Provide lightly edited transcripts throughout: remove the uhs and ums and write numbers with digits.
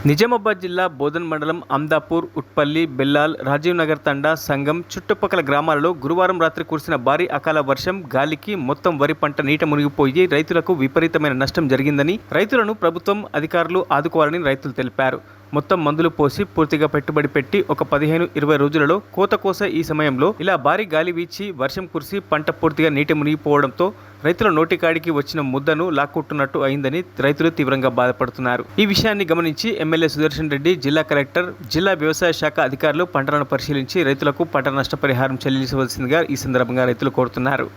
నిజామాబాద్ జిల్లా బోధన్ మండలం అమ్దాపూర్, ఉట్పల్లి, బెల్లాల్, రాజీవ్ నగర్ తండా, సంగం చుట్టుపక్కల గ్రామాలలో గురువారం రాత్రి కురిసిన భారీ అకాల వర్షం, గాలికి మొత్తం వరి పంట నీట మునిగిపోయి రైతులకు విపరీతమైన నష్టం జరిగిందని, రైతులను ప్రభుత్వం అధికారులు ఆదుకోవాలని రైతులు తెలిపారు. మొత్తం మందులు పోసి పూర్తిగా పెట్టుబడి పెట్టి ఒక 15-20 రోజులలో కోత కోస ఈ సమయంలో ఇలా భారీ గాలి వీచి వర్షం కురిసి పంట పూర్తిగా నీట మునిగిపోవడంతో రైతుల నోటికాడికి వచ్చిన ముద్దను లాక్కుంటున్నట్టు అయిందని రైతులు తీవ్రంగా బాధపడుతున్నారు. ఈ విషయాన్ని గమనించి ఎమ్మెల్యే సుదర్శన్ రెడ్డి, జిల్లా కలెక్టర్, జిల్లా వ్యవసాయ శాఖ అధికారులు పంటలను పరిశీలించి రైతులకు పంట నష్టపరిహారం చెల్లించవలసిందిగా ఈ సందర్భంగా రైతులు కోరుతున్నారు.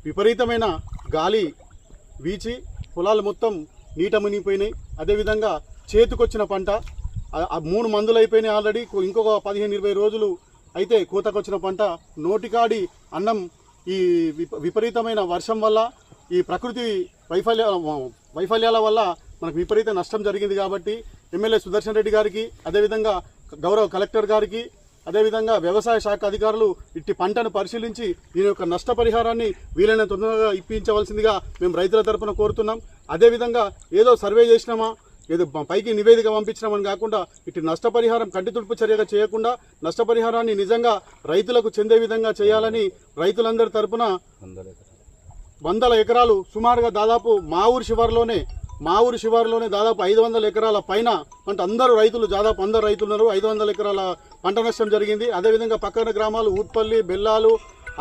విపరీతమైన గాలి వీచి పొలాలు మొత్తం నీట మునిగిపోయినాయి. అదేవిధంగా చేతికొచ్చిన పంట 3 మందులు అయిపోయినాయి ఆల్రెడీ. ఇంకొక 15-20 రోజులు అయితే కోతకొచ్చిన పంట నోటికాడి అన్నం ఈ విపరీతమైన వర్షం వల్ల, ఈ ప్రకృతి వైఫల్యాల వల్ల మనకు విపరీత నష్టం జరిగింది. కాబట్టి ఎమ్మెల్యే సుదర్శన్ రెడ్డి గారికి, అదేవిధంగా గౌరవ కలెక్టర్ గారికి, అదేవిధంగా వ్యవసాయ శాఖ అధికారులు ఇట్టి పంటను పరిశీలించి దీని యొక్క నష్టపరిహారాన్ని వీలైన తొందరగా ఇప్పించవలసిందిగా మేము రైతుల తరఫున కోరుతున్నాం. అదేవిధంగా ఏదో సర్వే చేసినామా, ఏదో పైకి నివేదిక పంపించినామని కాకుండా ఇటు నష్టపరిహారం కంటితుడుపు చర్యగా చేయకుండా నష్టపరిహారాన్ని నిజంగా రైతులకు చెందే విధంగా చేయాలని రైతులందరి తరపున 100 ఎకరాలు సుమారుగా దాదాపు మా ఊరు శివారులోనే దాదాపు 500 ఎకరాల పైన పంట అందరూ రైతులు, దాదాపు 100 రైతులు ఉన్నారు. 500 ఎకరాల పంట నష్టం జరిగింది. అదేవిధంగా పక్కన గ్రామాలు ఉట్పల్లి, బెల్లాలు,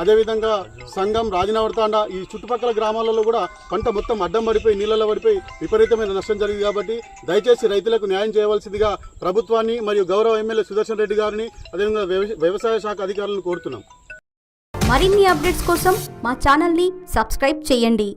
అదేవిధంగా సంగం, రాజనగర్ తాండా, ఈ చుట్టుపక్కల గ్రామాలలో కూడా పంట మొత్తం అడ్డం పడిపోయి నీళ్ళలో పడిపోయి విపరీతమైన నష్టం జరిగింది. కాబట్టి దయచేసి రైతులకు న్యాయం చేయవలసిందిగా ప్రభుత్వాన్ని మరియు గౌరవ ఎమ్మెల్యే సుదర్శన్ రెడ్డి గారిని, అదేవిధంగా వ్యవసాయ శాఖ అధికారులను కోరుతున్నాం. మరిన్ని అప్డేట్స్ కోసం మా ఛానల్ని సబ్స్క్రైబ్ చేయండి.